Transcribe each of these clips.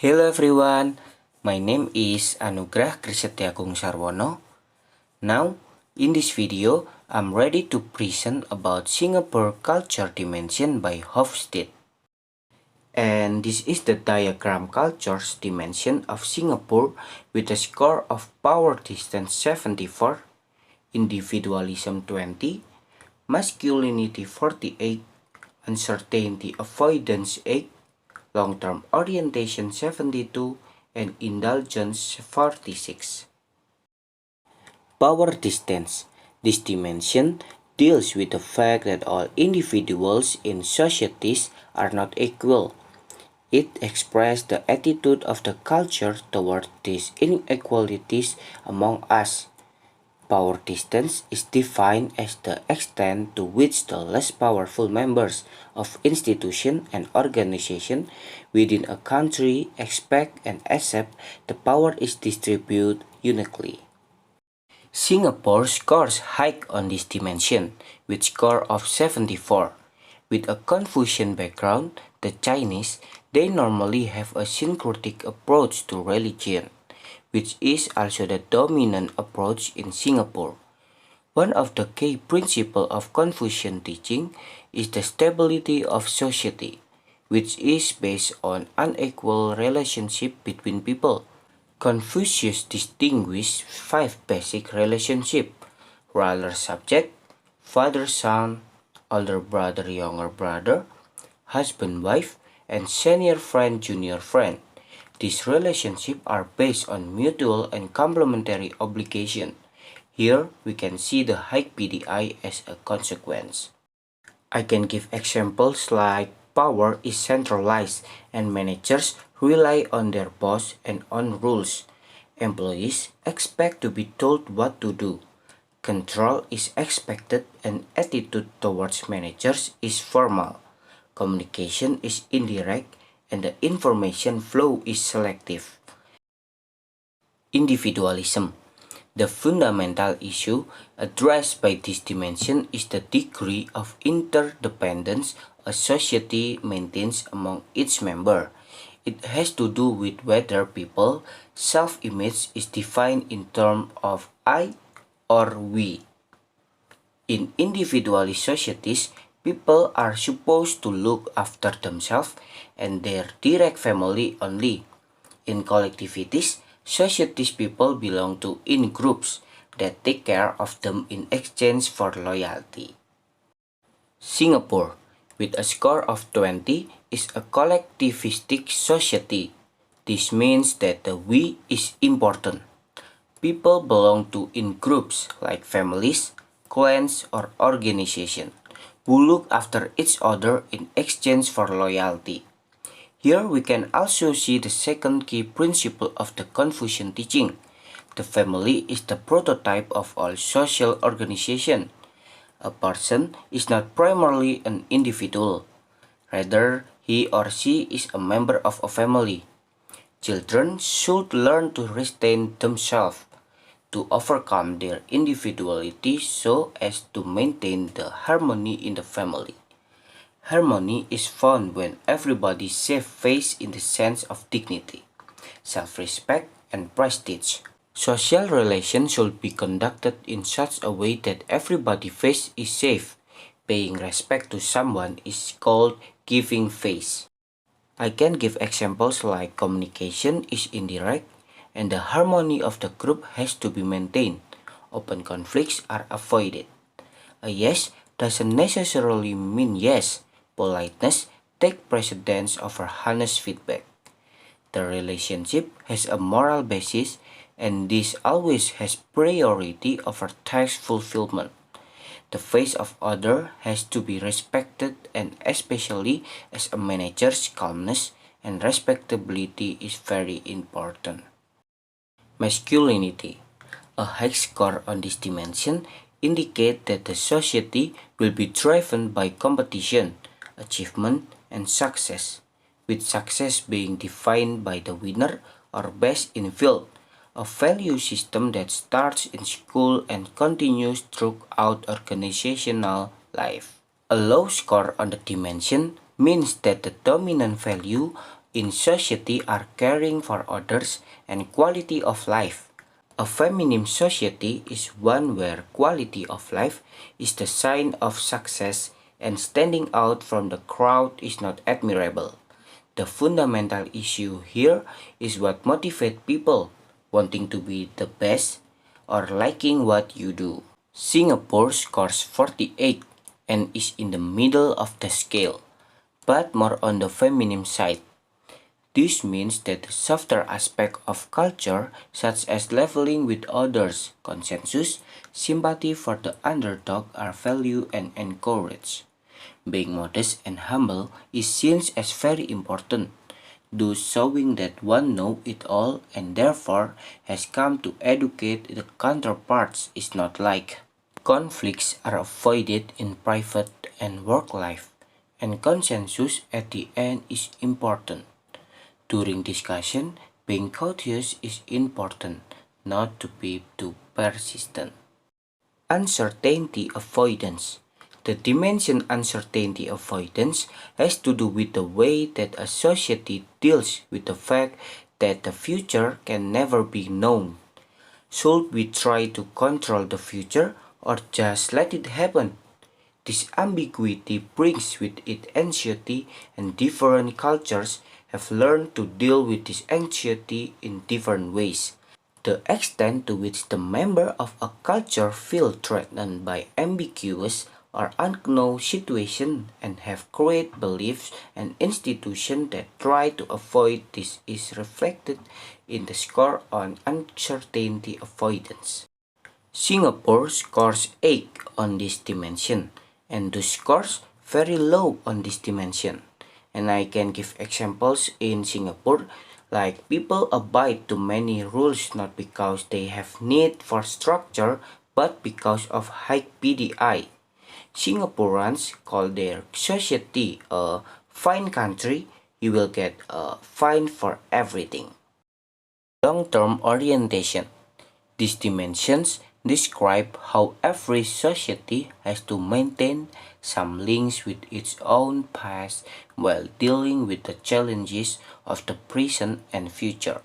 Hello everyone, my name is Anugerah Sarwono. Now, in this video, I'm ready to present about Singapore Culture Dimension by Hofstede. And this is the diagram cultures dimension of Singapore with a score of power distance 74, individualism 20, masculinity 48, uncertainty avoidance 8, long-term orientation 72, and indulgence 46. Power distance. This dimension deals with the fact that all individuals in societies are not equal. It expresses the attitude of the culture toward these inequalities among us. Power distance is defined as the extent to which the less powerful members of institution and organization within a country expect and accept the power is distributed uniquely. Singapore scores high on this dimension with score of 74. With a Confucian background, the Chinese, they normally have a syncretic approach to religion, which is also the dominant approach in Singapore. One of the key principles of Confucian teaching is the stability of society, which is based on unequal relationship between people. Confucius distinguished 5 basic relationships: ruler-subject, father-son, older brother-younger brother, husband-wife, and senior friend-junior friend. These relationships are based on mutual and complementary obligation. Here, we can see the high PDI as a consequence. I can give examples like power is centralized and managers rely on their boss and on rules. Employees expect to be told what to do. Control is expected and attitude towards managers is formal. Communication is indirect and the information flow is selective. Individualism. The fundamental issue addressed by this dimension is the degree of interdependence a society maintains among its members. It has to do with whether people's self-image is defined in terms of I or we. In individualist societies, people are supposed to look after themselves and their direct family only. In collectivities, societies people belong to in-groups that take care of them in exchange for loyalty. Singapore, with a score of 20, is a collectivistic society. This means that the we is important. People belong to in-groups like families, clans, or organizations who look after each other in exchange for loyalty. Here we can also see the second key principle of the Confucian teaching. The family is the prototype of all social organization. A person is not primarily an individual. Rather, he or she is a member of a family. Children should learn to restrain themselves, to overcome their individuality so as to maintain the harmony in the family. Harmony is found when everybody saves face in the sense of dignity, self-respect, and prestige. Social relations should be conducted in such a way that everybody's face is safe. Paying respect to someone is called giving face. I can give examples like communication is indirect and the harmony of the group has to be maintained. Open conflicts are avoided. A yes doesn't necessarily mean yes. Politeness takes precedence over honest feedback. The relationship has a moral basis and this always has priority over task fulfillment. The face of others has to be respected and especially as a manager's calmness and respectability is very important. Masculinity. A high score on this dimension indicates that the society will be driven by competition, achievement, and success, with success being defined by the winner or best in field, a value system that starts in school and continues throughout organizational life. A low score on the dimension means that the dominant value in society are caring for others and quality of life. A feminine society is one where quality of life is the sign of success and standing out from the crowd is not admirable. The fundamental issue here is what motivates people, wanting to be the best or liking what you do. Singapore scores 48 and is in the middle of the scale, but more on the feminine side. This means that the softer aspect of culture, such as leveling with others, consensus, sympathy for the underdog are valued and encouraged. Being modest and humble is seen as very important, thus showing that one knows it all and therefore has come to educate the counterparts is not like. Conflicts are avoided in private and work life, and consensus at the end is important. During discussion, being courteous is important, not to be too persistent. Uncertainty avoidance. The dimension uncertainty avoidance has to do with the way that a society deals with the fact that the future can never be known. Should we try to control the future or just let it happen? This ambiguity brings with it anxiety, and different cultures have learned to deal with this anxiety in different ways. The extent to which the members of a culture feel threatened by ambiguous or unknown situations and have created beliefs and institutions that try to avoid this is reflected in the score on uncertainty avoidance. Singapore scores 8 on this dimension, and the scores very low on this dimension. And I can give examples in Singapore, like people abide to many rules not because they have need for structure, but because of high PDI. Singaporeans call their society a fine country. You will get a fine for everything. Long-term orientation. These dimensions describe how every society has to maintain some links with its own past while dealing with the challenges of the present and future.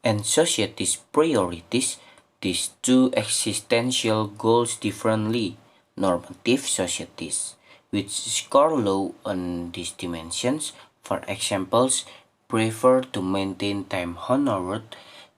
And society's priorities these two existential goals differently. Normative societies, which score low on these dimensions, for examples, prefer to maintain time-honored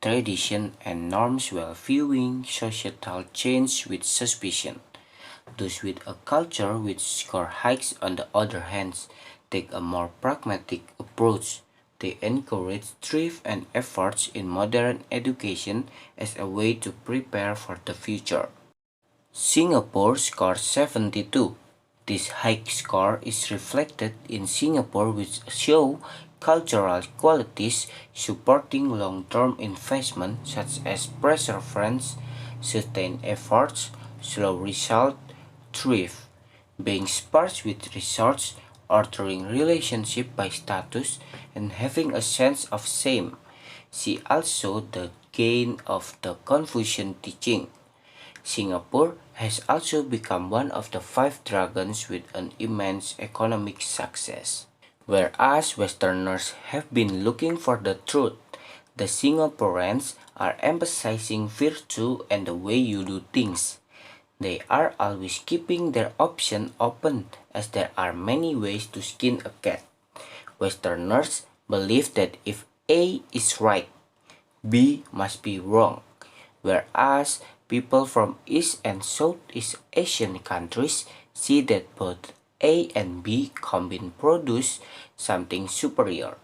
tradition and norms while viewing societal change with suspicion. Those with a culture which score hikes on the other hand take a more pragmatic approach. They encourage thrift and efforts in modern education as a way to prepare for the future. Singapore scores 72. This high score is reflected in Singapore which show cultural qualities supporting long-term investment such as perseverance, sustained efforts, slow result, thrift, being sparse with resource, altering relationship by status, and having a sense of shame. See also the gain of the Confucian teaching. Singapore has also become one of the five dragons with an immense economic success. Whereas Westerners have been looking for the truth, the Singaporeans are emphasizing virtue and the way you do things. They are always keeping their option open as there are many ways to skin a cat. Westerners believe that if A is right, B must be wrong, whereas people from East and Southeast Asian countries see that both A and B combined produce something superior.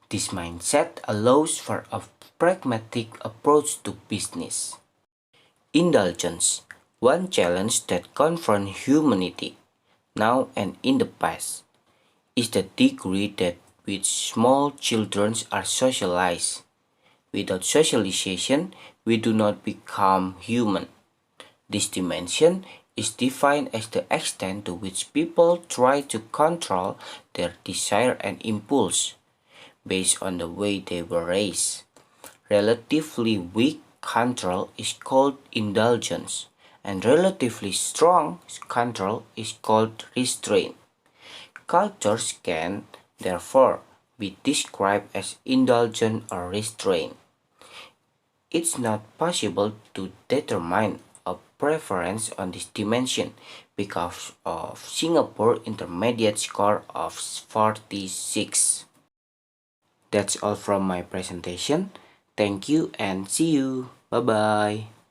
This mindset allows for a pragmatic approach to business. Indulgence, one challenge that confronts humanity, now and in the past, is the degree that which small children are socialized. Without socialization, we do not become human. This dimension is defined as the extent to which people try to control their desire and impulse based on the way they were raised. Relatively weak control is called indulgence, and relatively strong control is called restraint. Cultures can, therefore, be described as indulgent or restrained. It's not possible to determine a preference on this dimension because of Singapore intermediate score of 46. That's all from my presentation. Thank you and see you. Bye bye.